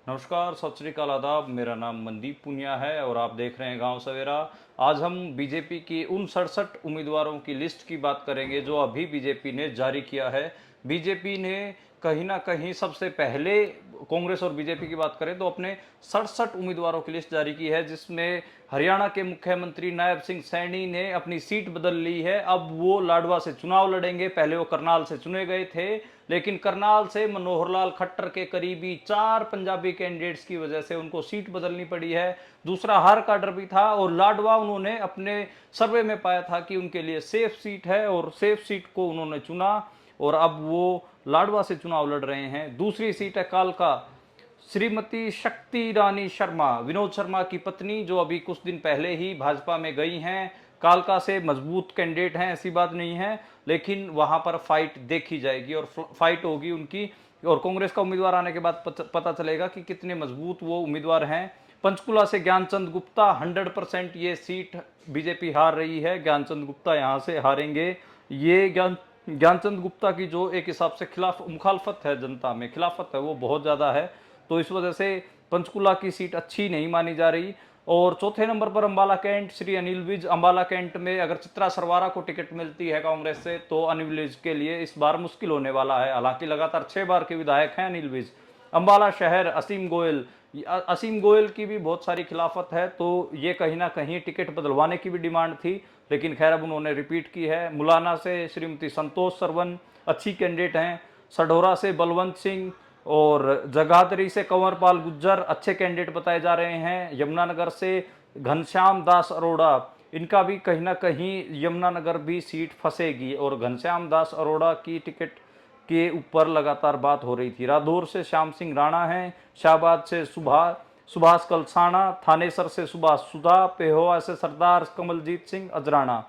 नमस्कार, सत श्री अकाल, आदाब। मेरा नाम मनदीप पुनिया है और आप देख रहे हैं गांव सवेरा। आज हम बीजेपी की उन 67 उम्मीदवारों की लिस्ट की बात करेंगे जो अभी बीजेपी ने जारी किया है। बीजेपी ने कहीं ना कहीं सबसे पहले, कांग्रेस और बीजेपी की बात करें तो अपने 67 उम्मीदवारों की लिस्ट जारी की है, जिसमें हरियाणा के मुख्यमंत्री नायब सिंह सैनी ने अपनी सीट बदल ली है। अब वो लाडवा से चुनाव लड़ेंगे। पहले वो करनाल से चुने गए थे, लेकिन करनाल से मनोहर लाल खट्टर के करीबी 4 पंजाबी कैंडिडेट्स की वजह से उनको सीट बदलनी पड़ी है। दूसरा, हार का डर भी था और लाडवा उन्होंने अपने सर्वे में पाया था कि उनके लिए सेफ सीट है और सेफ सीट को उन्होंने चुना और अब वो लाडवा से चुनाव लड़ रहे हैं। दूसरी सीट है कालका। श्रीमती शक्ति रानी शर्मा, विनोद शर्मा की पत्नी, जो अभी कुछ दिन पहले ही भाजपा में गई हैं। कालका से मजबूत कैंडिडेट हैं, ऐसी बात नहीं है, लेकिन वहां पर फाइट देखी जाएगी और फाइट होगी उनकी। और कांग्रेस का उम्मीदवार आने के बाद पता चलेगा कि कितने मजबूत वो उम्मीदवार हैं। पंचकुला से ज्ञानचंद गुप्ता, 100% ये सीट बीजेपी हार रही है। ज्ञानचंद गुप्ता यहां से हारेंगे। ये ज्ञानचंद गुप्ता की जो एक हिसाब से खिलाफ मुखालफत है, जनता में खिलाफत है, वो बहुत ज़्यादा है। तो इस वजह से पंचकुला की सीट अच्छी नहीं मानी जा रही। और चौथे नंबर पर अंबाला कैंट, श्री अनिल विज। अंबाला कैंट में अगर चित्रा सरवारा को टिकट मिलती है कांग्रेस से तो अनिल विज के लिए इस बार मुश्किल होने वाला है। हालांकि लगातार 6 बार के विधायक हैं अनिल विज। अंबाला शहर, असीम गोयल की भी बहुत सारी खिलाफत है, तो ये कहीं ना कहीं टिकट बदलवाने की भी डिमांड थी, लेकिन खैर अब उन्होंने रिपीट की है। मुलाना से श्रीमती संतोष सरवन अच्छी कैंडिडेट हैं। सढौरा से बलवंत सिंह और जगाधरी से कंवरपाल गुज्जर अच्छे कैंडिडेट बताए जा रहे हैं। यमुनानगर से घनश्याम दास अरोड़ा, इनका भी कहीं ना कहीं यमुनानगर भी सीट फंसेगी और घनश्याम दास अरोड़ा की टिकट के ऊपर लगातार बात हो रही थी। रादौर से श्याम सिंह राणा हैं। शाहबाद से सुभाष कलसाना, थानेसर से सुभाष सुधा, पेहोवा से सरदार कमलजीत सिंह अजराना।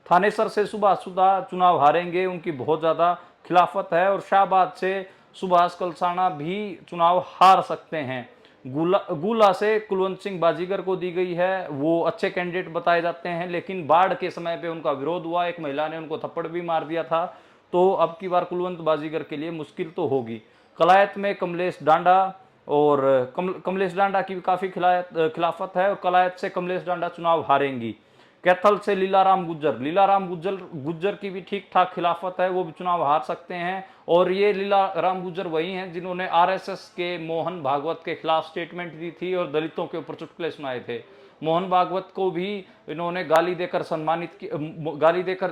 थानेसर से सुभाष सुधा चुनाव हारेंगे, उनकी बहुत ज़्यादा खिलाफत है। और शाहबाद से सुभाष कलसाना भी चुनाव हार सकते हैं। गुला से कुलवंत सिंह बाजीगर को दी गई है। वो अच्छे कैंडिडेट बताए जाते हैं, लेकिन बाढ़ के समय पे उनका विरोध हुआ, एक महिला ने उनको थप्पड़ भी मार दिया था। तो अब की बार कुलवंत बाजीगर के लिए मुश्किल तो होगी। कलायत में कमलेश डांडा और कमलेश डांडा की भी काफ़ी खिलाफत है और कलायत से कमलेश डांडा चुनाव हारेंगी। कैथल से लीलाराम गुज्जर की भी ठीक ठाक खिलाफत है, वो भी चुनाव हार सकते हैं। और ये लीलाराम गुज्जर वही हैं जिन्होंने आरएसएस के मोहन भागवत के खिलाफ स्टेटमेंट दी थी और दलितों के ऊपर चुटकुले सुनाए थे। मोहन भागवत को भी इन्होंने गाली देकर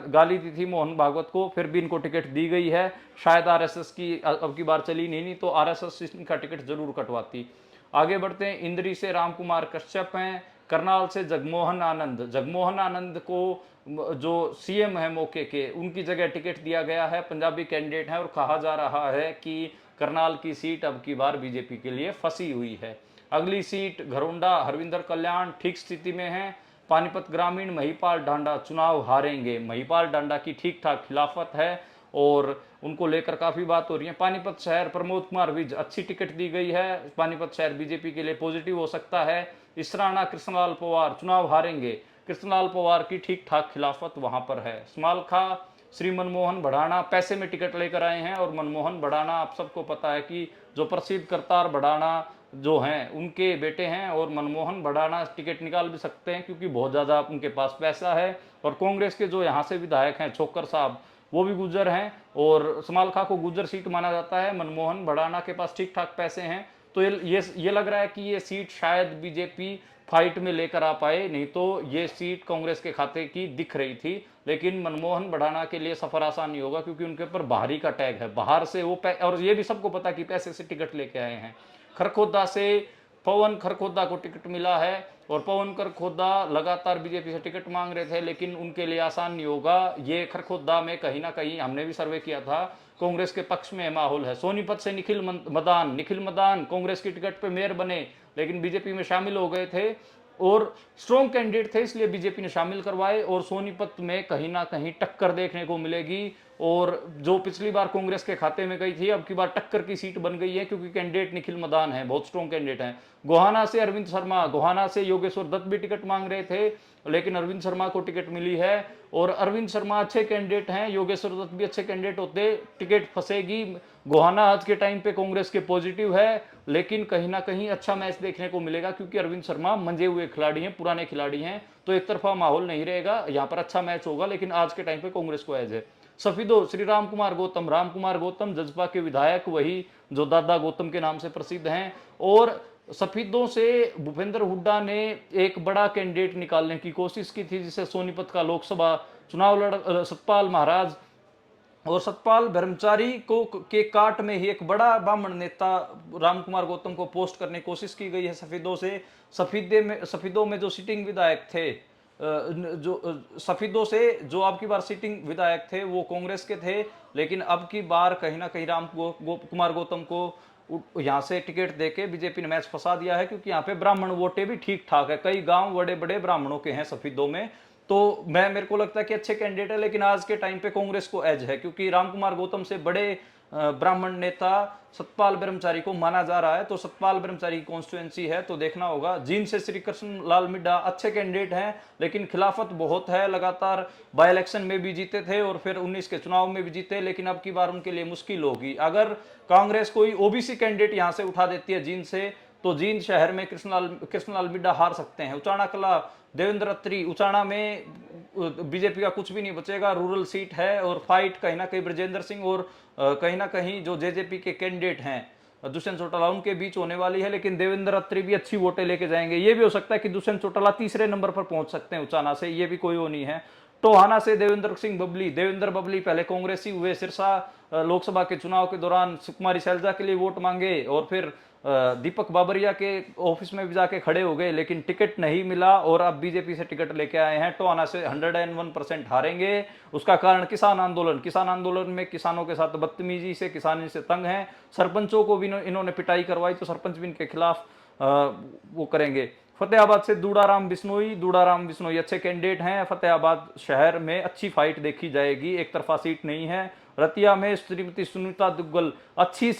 गाली दी थी मोहन भागवत को, फिर भी इनको टिकट दी गई है। शायद आरएसएस की अब की बार चली नहीं तो आरएसएस इनका टिकट जरूर कटवाती। आगे बढ़ते हैं। इंद्री से रामकुमार कश्यप हैं। करनाल से जगमोहन आनंद को जो सीएम है मौके के, उनकी जगह टिकट दिया गया है। पंजाबी कैंडिडेट है और कहा जा रहा है कि करनाल की सीट अब की बार बीजेपी के लिए फंसी हुई है। अगली सीट घरोंडा, हरविंदर कल्याण ठीक स्थिति में है। पानीपत ग्रामीण, महिपाल डांडा चुनाव हारेंगे। महिपाल डांडा की ठीक ठाक खिलाफत है और उनको लेकर काफी बात हो रही है। पानीपत शहर, प्रमोद कुमार विज, अच्छी टिकट दी गई है। पानीपत शहर बीजेपी के लिए पॉजिटिव हो सकता है। इसराना कृष्णलाल पवार चुनाव हारेंगे। कृष्णलाल पवार की ठीक ठाक खिलाफत वहां पर है। स्मालखा श्री मनमोहन भड़ाना पैसे में टिकट लेकर आए हैं और मनमोहन भड़ाना आप सबको पता है कि जो प्रसिद्ध करतार भड़ाना जो हैं उनके बेटे हैं और मनमोहन भड़ाना टिकट निकाल भी सकते हैं क्योंकि बहुत ज़्यादा उनके पास पैसा है। और कांग्रेस के जो यहाँ से विधायक हैं छोकर साहब, वो भी गुज्जर हैं और समालखा को गुज्जर सीट माना जाता है। मनमोहन भड़ाना के पास ठीक ठाक पैसे हैं, तो ये लग रहा है कि ये सीट शायद बीजेपी फाइट में लेकर आ पाए, नहीं तो ये सीट कांग्रेस के खाते की दिख रही थी। लेकिन मनमोहन भड़ाना के लिए सफर आसान नहीं होगा क्योंकि उनके ऊपर बाहरी का टैग है, बाहर से वो और ये भी सबको पता कि पैसे से टिकट लेके आए हैं। खरखोदा से पवन खरखोदा को टिकट मिला है और पवन खरखोदा लगातार बीजेपी से टिकट मांग रहे थे, लेकिन उनके लिए आसान नहीं होगा। ये खरखोदा में कहीं ना कहीं हमने भी सर्वे किया था, कांग्रेस के पक्ष में माहौल है। सोनीपत से निखिल मदान कांग्रेस की टिकट पे मेयर बने, लेकिन बीजेपी में शामिल हो गए थे और स्ट्रॉन्ग कैंडिडेट थे, इसलिए बीजेपी ने शामिल करवाए। और सोनीपत में कहीं ना कहीं टक्कर देखने को मिलेगी और जो पिछली बार कांग्रेस के खाते में गई थी अब की बार टक्कर की सीट बन गई है, क्योंकि कैंडिडेट निखिल मदान है, बहुत स्ट्रॉन्ग कैंडिडेट हैं। गोहाना से अरविंद शर्मा, गोहाना से योगेश्वर दत्त भी टिकट मांग रहे थे, लेकिन अरविंद शर्मा को टिकट मिली है। और अरविंद शर्मा अच्छे कैंडिडेट हैं, योगेश्वर दत्त भी अच्छे कैंडिडेट होते, टिकट फंसेगी। गोहाना आज के टाइम पे कांग्रेस के पॉजिटिव है, लेकिन कहीं ना कहीं अच्छा मैच देखने को मिलेगा, क्योंकि अरविंद शर्मा मंजे हुए खिलाड़ी हैं, पुराने खिलाड़ी हैं, तो एक तरफा माहौल नहीं रहेगा, यहाँ पर अच्छा मैच होगा, लेकिन आज के टाइम पे कांग्रेस को एज है। सफीदो श्री राम कुमार गौतम जजपा के विधायक, वही जो दादा गौतम के नाम से प्रसिद्ध हैं। और सफीदों से भूपेंद्र हुड्डा ने एक बड़ा कैंडिडेट निकालने की कोशिश की थी, जिसे सोनीपत का लोकसभा चुनाव लड़ सतपाल महाराज, और सतपाल ब्रह्मचारी को के काट में ही एक बड़ा ब्राह्मण नेता राम कुमार गौतम को पोस्ट करने की कोशिश की गई है सफीदों से। सफीदों में जो सिटिंग विधायक थे, जो सफीदों से जो अब की बार सिटिंग विधायक थे वो कांग्रेस के थे, लेकिन अब की बार कहीं ना कहीं कुमार गौतम को यहाँ से टिकट देके बीजेपी ने मैच फंसा दिया है, क्योंकि यहाँ पे ब्राह्मण वोटे भी ठीक ठाक है, कई गांव बड़े बड़े ब्राह्मणों के हैं सफीदों में। तो मेरे को लगता है कि अच्छे कैंडिडेट है, लेकिन आज के टाइम पे कांग्रेस को एज है, क्योंकि रामकुमार गौतम से बड़े ब्राह्मण नेता सतपाल ब्रह्मचारी को माना जा रहा है। तो सतपाल ब्रह्मचारी कॉन्स्टिट्युएंसी है, तो देखना होगा। जींद से श्री कृष्ण लाल मिड्डा अच्छे कैंडिडेट हैं, लेकिन खिलाफत बहुत है, लगातार बाई इलेक्शन में भी जीते थे और फिर 19 के चुनाव में भी जीते, लेकिन अब की बार उनके लिए मुश्किल होगी। अगर कांग्रेस कोई ओबीसी कैंडिडेट यहां से उठा देती है जींद से, तो जींद शहर में कृष्णलाल मिड्डा हार सकते हैं। उचाना कला देवेंद्र अत्री, उचाना में बीजेपी का कुछ भी नहीं बचेगा, रूरल सीट है, और फाइट कहीं ना कहीं ब्रजेंद्र सिंह और कहीं ना कहीं जो जेजेपी के कैंडिडेट हैं दुष्यंत चौटाला उनके बीच होने वाली है। लेकिन देवेंद्र अत्री भी अच्छी वोटें लेके जाएंगे, ये भी हो सकता है कि दुष्यंत चौटाला तीसरे नंबर पर पहुंच सकते हैं उचाना से, ये भी कोई वो नहीं है। टोहाना से देवेंद्र बबली पहले कांग्रेसी हुए, सिरसा लोकसभा के चुनाव के दौरान सुकुमारी शैलजा के लिए वोट मांगे, और फिर दीपक बाबरिया के ऑफिस में भी जाके खड़े हो गए, लेकिन टिकट नहीं मिला, और अब बीजेपी से टिकट लेके आए हैं। टोहाना से 101% हारेंगे। उसका कारण किसान आंदोलन में किसानों के साथ बदतमीजी से, किसान इनसे तंग हैं, सरपंचों को भी इन्होंने पिटाई करवाई, तो सरपंच भी इनके खिलाफ वो करेंगे। फतेहाबाद से दूड़ाराम बिश्नोई अच्छे कैंडिडेट हैं, फतेहाबाद शहर में अच्छी फाइट देखी जाएगी, एक तरफा सीट नहीं है। रतिया में श्रीमती सुनीता दुग्गल अच्छी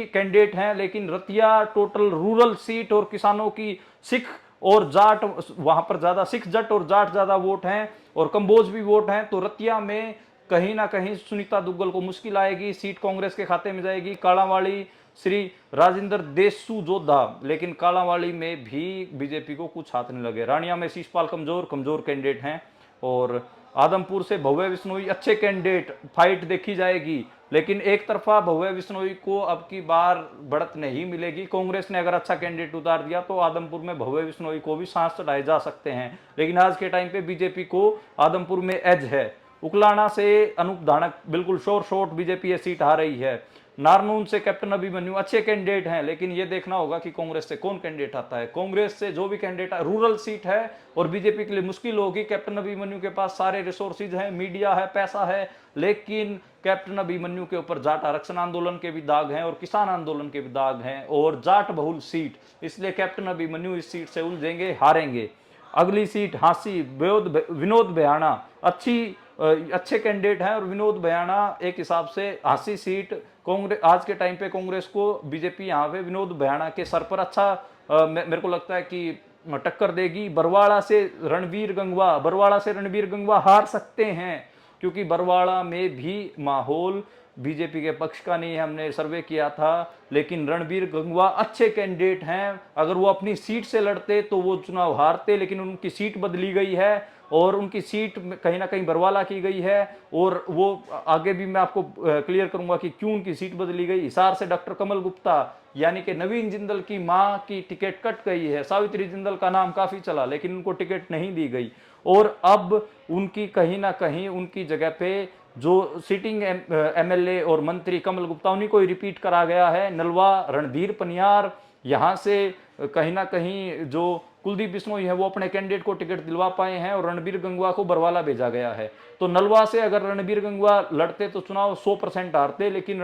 कैंडिडेट हैं, लेकिन रतिया टोटल रूरल सीट और किसानों की सिख और जाट, वहां पर ज्यादा सिख जट और जाट ज्यादा वोट हैं, और कंबोज भी वोट हैं, तो रतिया में कहीं ना कहीं सुनीता दुग्गल को मुश्किल आएगी, सीट कांग्रेस के खाते में जाएगी। कालावाड़ी श्री राजेंद्र देशु जोधा, लेकिन कालावाड़ी में भी बीजेपी को कुछ हाथ नहीं लगे। रानिया में शीशपाल कमजोर कैंडिडेट हैं, और आदमपुर से भव्य बिश्नोई अच्छे कैंडिडेट, फाइट देखी जाएगी, लेकिन एक तरफा भव्य बिश्नोई को अब की बार बढ़त नहीं मिलेगी। कांग्रेस ने अगर अच्छा कैंडिडेट उतार दिया तो आदमपुर में भव्य बिश्नोई को भी सांस चढ़ाए जा सकते हैं, लेकिन आज के टाइम पे बीजेपी को आदमपुर में एज है। उकलाना से अनूप धानक बिल्कुल शॉर्ट बीजेपी सीट आ रही है। नारनून से कैप्टन अभिमन्यु अच्छे कैंडिडेट हैं, लेकिन ये देखना होगा कि कांग्रेस से कौन कैंडिडेट आता है। कांग्रेस से जो भी कैंडिडेट रूरल सीट है और बीजेपी के लिए मुश्किल होगी। कैप्टन अभिमन्यु के पास सारे रिसोर्सेज हैं, मीडिया है, पैसा है, लेकिन कैप्टन अभिमन्यु के ऊपर जाट आरक्षण आंदोलन के भी दाग हैं और किसान आंदोलन के भी दाग हैं, और जाट बहुल सीट, इसलिए कैप्टन अभिमन्यु इस सीट से उलझेंगे, हारेंगे। अगली सीट हांसी विनोद भयाणा अच्छे कैंडिडेट हैं, और विनोद भयाणा एक हिसाब से हांसी सीट कांग्रेस आज के टाइम पे कांग्रेस को बीजेपी यहाँ पे विनोद भयाणा के सर पर अच्छा मेरे को लगता है कि टक्कर देगी। बरवाड़ा से रणबीर गंगवा हार सकते हैं, क्योंकि बरवाड़ा में भी माहौल बीजेपी के पक्ष का नहीं है, हमने सर्वे किया था, लेकिन रणबीर गंगवा अच्छे कैंडिडेट हैं। अगर वो अपनी सीट से लड़ते तो वो चुनाव हारते, लेकिन उनकी सीट बदली गई है, और उनकी सीट कहीं ना कहीं बरवाला की गई है, और वो आगे भी मैं आपको क्लियर करूंगा कि क्यों उनकी सीट बदली गई। हिसार से डॉक्टर कमल गुप्ता यानी कि नवीन जिंदल की मां की टिकट कट गई है। सावित्री जिंदल का नाम काफी चला, लेकिन उनको टिकट नहीं दी गई, और अब उनकी कहीं ना कहीं उनकी जगह पे जो सिटिंग एमएलए और मंत्री कमल गुप्ता उन्हीं को ही रिपीट करा गया है। नलवा रणधीर पनियार, यहाँ से कहीं ना कहीं जो कुलदीप बिश्नोई है वो अपने कैंडिडेट को टिकट दिलवा पाए हैं, और रणबीर गंगवा को बरवाला भेजा गया है। तो नलवा से अगर रणबीर गंगवा लड़ते तो चुनाव 100% हारते, लेकिन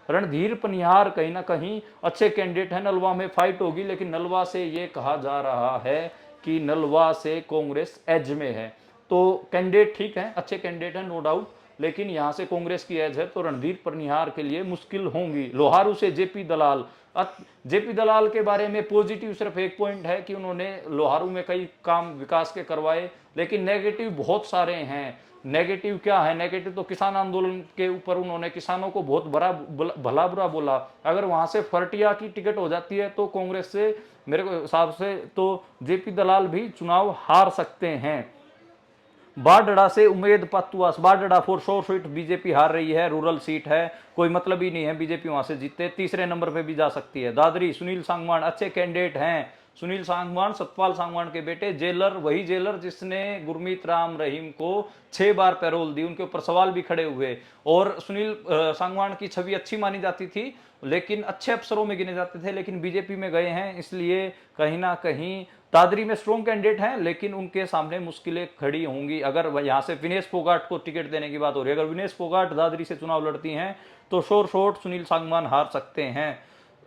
रणधीर पनिहार कहीं ना कहीं अच्छे कैंडिडेट हैं। नलवा में फाइट होगी, लेकिन नलवा से ये कहा जा रहा है कि नलवा से कांग्रेस एज में है। तो कैंडिडेट ठीक है, अच्छे कैंडिडेट हैं, नो डाउट, लेकिन यहाँ से कांग्रेस की एज है तो रणधीर परिहार के लिए मुश्किल होंगी। लोहारू से जेपी दलाल, जेपी दलाल के बारे में पॉजिटिव सिर्फ एक पॉइंट है कि उन्होंने लोहारू में कई काम विकास के करवाए, लेकिन नेगेटिव बहुत सारे हैं। नेगेटिव क्या है? नेगेटिव तो किसान आंदोलन के ऊपर उन्होंने किसानों को बहुत बड़ा भला बुरा बोला। अगर वहां से फरटिया की टिकट हो जाती है तो कांग्रेस से मेरे को हिसाब से तो जेपी दलाल भी चुनाव हार सकते हैं। बारडा से उमेद पातुआस, बारडा फॉर शोर सीट बीजेपी हार रही है, रूरल सीट है, कोई मतलब ही नहीं है बीजेपी वहां से जीते, तीसरे नंबर पे भी जा सकती है। दादरी सुनील सांगवान अच्छे कैंडिडेट हैं। सुनील सांगवान सतपाल सांगवान के बेटे, जेलर, वही जेलर जिसने गुरमीत राम रहीम को 6 बार पैरोल दी, उनके ऊपर सवाल भी खड़े हुए। और सुनील सांगवान की छवि अच्छी मानी जाती थी, लेकिन अच्छे अफसरों में गिने जाते थे, लेकिन बीजेपी में गए हैं, इसलिए कहीं ना कहीं दादरी में स्ट्रॉन्ग कैंडिडेट हैं, लेकिन उनके सामने मुश्किलें खड़ी होंगी। अगर यहाँ से विनेश फोगाट को टिकट देने की बात हो रही है, अगर विनेश फोगाट दादरी से चुनाव लड़ती हैं तो शोर शॉट सुनील सांगवान हार सकते हैं।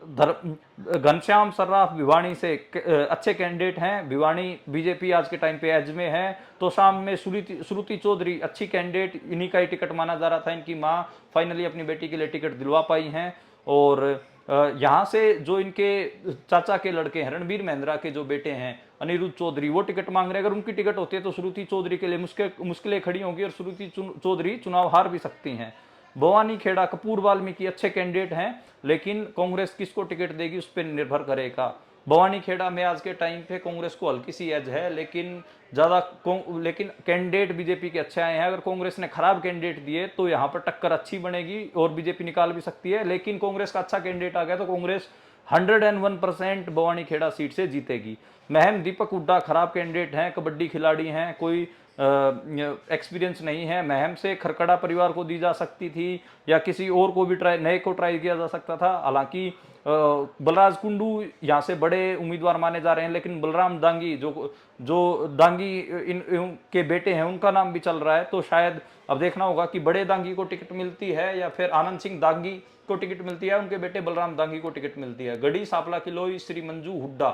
घनश्याम सर्राफ भिवानी से अच्छे कैंडिडेट हैं, भिवानी बीजेपी आज के टाइम पे एज में है। तो शाम में श्रुति चौधरी अच्छी कैंडिडेट, इन्हीं का ही टिकट माना जा रहा था, इनकी मां फाइनली अपनी बेटी के लिए टिकट दिलवा पाई हैं। और यहाँ से जो इनके चाचा के लड़के हैं, रणबीर महिंद्रा के जो बेटे हैं अनिरुद्ध चौधरी, वो टिकट मांग रहे हैं। अगर उनकी टिकट होती है तो श्रुति चौधरी के लिए मुश्किलें खड़ी होंगी और श्रुति चौधरी चुनाव हार भी सकती हैं। भवानी खेड़ा कपूर वाल्मीकि अच्छे कैंडिडेट हैं, लेकिन कांग्रेस किसको टिकट देगी उस पर निर्भर करेगा। भवानी खेड़ा में आज के टाइम पे कांग्रेस को हल्की सी एज है, लेकिन लेकिन कैंडिडेट बीजेपी के अच्छे आए हैं। अगर कांग्रेस ने खराब कैंडिडेट दिए तो यहाँ पर टक्कर अच्छी बनेगी और बीजेपी निकाल भी सकती है, लेकिन कांग्रेस का अच्छा कैंडिडेट आ गया तो कांग्रेस 101% भवानी खेड़ा सीट से जीतेगी। महम दीपक हुड्डा खराब कैंडिडेट हैं, कबड्डी खिलाड़ी हैं, कोई एक्सपीरियंस नहीं है। महम से खरकड़ा परिवार को दी जा सकती थी या किसी और को भी नए को ट्राई किया जा सकता था। हालांकि बलराज कुंडू यहाँ से बड़े उम्मीदवार माने जा रहे हैं, लेकिन बलराम दांगी जो दांगी इन के बेटे हैं उनका नाम भी चल रहा है, तो शायद अब देखना होगा कि बड़े दांगी को टिकट मिलती है या फिर आनंद सिंह दांगी को टिकट मिलती है, उनके बेटे बलराम दांगी को टिकट मिलती है। गढ़ी सांपला किलोई श्री मंजू हुड्डा,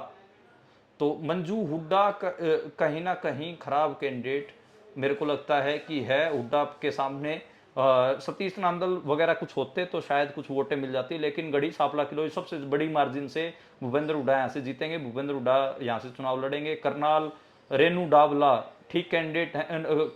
तो मंजू हुड्डा कहीं ना कहीं खराब कैंडिडेट मेरे को लगता है कि है। हुड्डा के सामने सतीश नांदल वगैरह कुछ होते तो शायद कुछ वोटें मिल जाती, लेकिन गढ़ी सांपला किलोई सबसे बड़ी मार्जिन से भूपेंद्र हुड्डा यहाँ से जीतेंगे, भूपेंद्र हुड्डा यहाँ से चुनाव लड़ेंगे। करनाल रेनू डाबला ठीक कैंडिडेट है,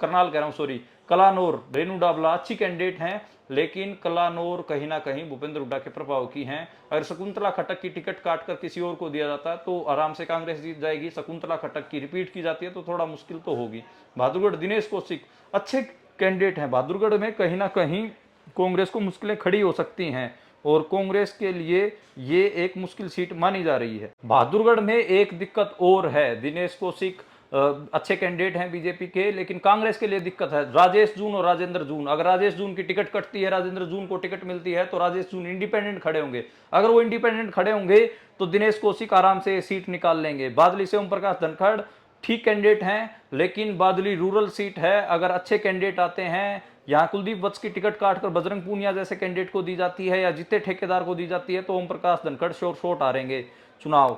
करनाल कह रहा हूँ सॉरी, कलानौर रेनू डाबला अच्छी कैंडिडेट हैं, लेकिन कलानौर कहीं ना कहीं भूपेंद्र हुड्डा के प्रभाव की हैं। अगर शकुंतला खट्टक की टिकट काटकर किसी और को दिया जाता है तो आराम से कांग्रेस जीत जाएगी। शकुंतला खट्टक की रिपीट की जाती है तो थोड़ा मुश्किल तो होगी। बहादुरगढ़ दिनेश कौशिक अच्छे कैंडिडेट हैं, बहादुरगढ़ में कहीं ना कहीं कांग्रेस को मुश्किलें खड़ी हो सकती हैं और कांग्रेस के लिए ये एक मुश्किल सीट मानी जा रही है। बहादुरगढ़ में एक दिक्कत और है, दिनेश कौशिक अच्छे कैंडिडेट हैं बीजेपी के, लेकिन कांग्रेस के लिए दिक्कत है राजेश जून और राजेंद्र जून। अगर राजेश जून की टिकट कटती है, राजेंद्र जून को टिकट मिलती है तो राजेश जून इंडिपेंडेंट खड़े होंगे। अगर वो इंडिपेंडेंट खड़े होंगे तो दिनेश कौशिक आराम से सीट निकाल लेंगे। बादली से ओम प्रकाश धनखड़ ठीक कैंडिडेट हैं, लेकिन बादली रूरल सीट है। अगर अच्छे कैंडिडेट आते हैं, यहाँ कुलदीप वत्स की टिकट काटकर बजरंग पूनिया जैसे कैंडिडेट को दी जाती है या जितने ठेकेदार को दी जाती है तो ओम प्रकाश धनखड़ श्योर शॉट हारेंगे चुनाव।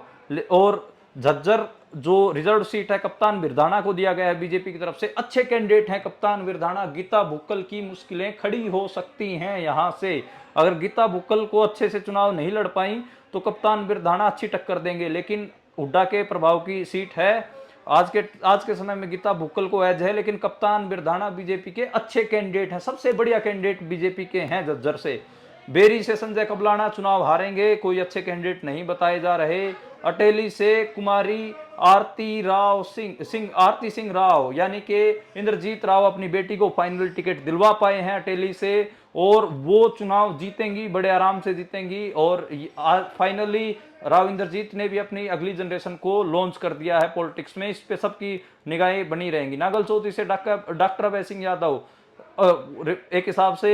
और झज्जर जो रिजर्व सीट है कप्तान बिरधाना को दिया गया है बीजेपी की तरफ से, अच्छे कैंडिडेट हैं कप्तान बिरधाना। गीता भुक्कल की मुश्किलें खड़ी हो सकती हैं यहाँ से। अगर गीता भुक्कल को अच्छे से चुनाव नहीं लड़ पाई तो कप्तान बिरधाना अच्छी टक्कर देंगे, लेकिन हुड्डा के प्रभाव की सीट है। आज के समय में गीता भुक्कल को एज है, लेकिन कप्तान बिरधाना बीजेपी के अच्छे कैंडिडेट हैं, सबसे बढ़िया कैंडिडेट बीजेपी के हैं झज्जर से। बेरी से संजय कबलाना चुनाव हारेंगे, कोई अच्छे कैंडिडेट नहीं बताए जा रहे। अटेली से कुमारी आरती सिंह राव यानी कि इंद्रजीत राव अपनी बेटी को फाइनल टिकट दिलवा पाए हैं अटेली से, और वो चुनाव जीतेंगी, बड़े आराम से जीतेंगी। और फाइनली राव इंद्रजीत ने भी अपनी अगली जनरेशन को लॉन्च कर दिया है पॉलिटिक्स में, इस पे सबकी निगाहें बनी रहेंगी। नागल चौधरी से डॉक्टर अभय सिंह यादव एक हिसाब से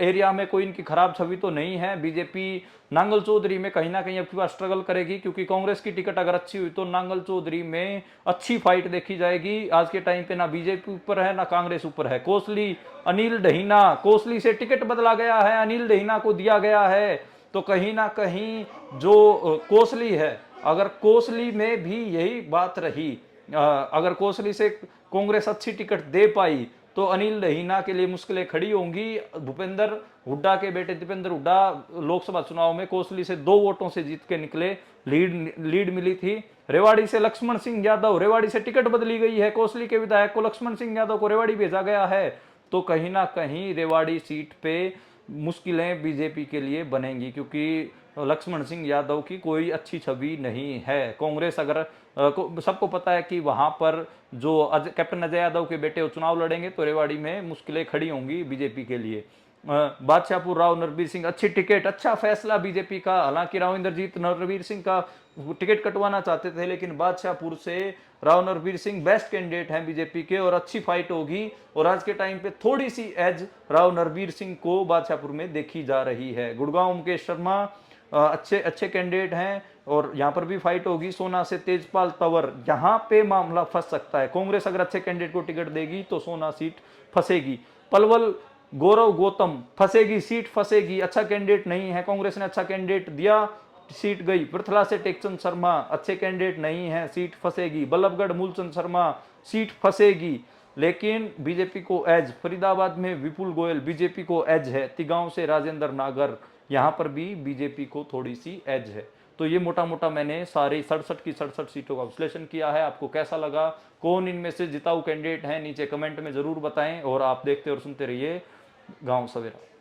एरिया में कोई इनकी खराब छवि तो नहीं है। बीजेपी नांगल चौधरी में कहीं ना कहीं अब की बार स्ट्रगल करेगी, क्योंकि कांग्रेस की टिकट अगर अच्छी हुई तो नांगल चौधरी में अच्छी फाइट देखी जाएगी। आज के टाइम पे ना बीजेपी ऊपर है ना कांग्रेस ऊपर है। कोसली अनिल दहीना, कोसली से टिकट बदला गया है, अनिल दहीना को दिया गया है, तो कहीं ना कहीं जो कोसली है, अगर कोसली में भी यही बात रही, अगर कोसली से कांग्रेस अच्छी टिकट दे पाई तो अनिल दहीना के लिए मुश्किलें खड़ी होंगी। भूपेंद्र हुड्डा के बेटे दीपेंद्र हुड्डा लोकसभा चुनाव में कोसली से 2 वोटों से जीत के निकले, लीड मिली थी। रेवाड़ी से लक्ष्मण सिंह यादव, रेवाड़ी से टिकट बदली गई है, कोसली के विधायक को लक्ष्मण सिंह यादव को रेवाड़ी भेजा गया है। तो कहीं ना कहीं रेवाड़ी सीट पे मुश्किलें बीजेपी के लिए बनेंगी, क्योंकि लक्ष्मण सिंह यादव की कोई अच्छी छवि नहीं है। कांग्रेस अगर सबको पता है कि वहां पर जो कैप्टन अजय यादव के बेटे वो चुनाव लड़ेंगे, तो रेवाड़ी में मुश्किलें खड़ी होंगी बीजेपी के लिए। बादशाहपुर राव नरवीर सिंह, अच्छी टिकट, अच्छा फैसला बीजेपी का। हालांकि राव इंद्रजीत नरवीर सिंह का टिकट कटवाना चाहते थे, लेकिन बादशाहपुर से राव नरवीर सिंह बेस्ट कैंडिडेट हैं बीजेपी के, और अच्छी फाइट होगी। और आज के टाइम पे थोड़ी सी एज राव नरवीर सिंह को बादशाहपुर में देखी जा रही है। गुड़गांव मुकेश शर्मा अच्छे कैंडिडेट हैं, और यहां पर भी फाइट होगी। सोना से तेजपाल तंवर, यहां पे मामला फंस सकता है। कांग्रेस अगर अच्छे कैंडिडेट को टिकट देगी तो सोना सीट फंसेगी। पलवल गौरव गौतम, फंसेगी सीट, फंसेगी। अच्छा कैंडिडेट नहीं है, कांग्रेस ने अच्छा कैंडिडेट दिया, सीट गई। पृथला से टेकचंद शर्मा, अच्छे कैंडिडेट नहीं है, सीट फंसेगी। बल्लभगढ़ मूलचंद शर्मा, सीट फंसेगी। लेकिन बीजेपी को एज, फरीदाबाद में विपुल गोयल, बीजेपी को एज है। तिगांव से राजेंद्र नागर, यहां पर भी बीजेपी को थोड़ी सी एज है। तो ये मोटा मोटा मैंने सारी 67 की 67 सीटों का विश्लेषण किया है। आपको कैसा लगा, कौन इनमें से जिताऊ कैंडिडेट हैं, नीचे कमेंट में जरूर बताएं। और आप देखते और सुनते रहिए गांव सवेरा।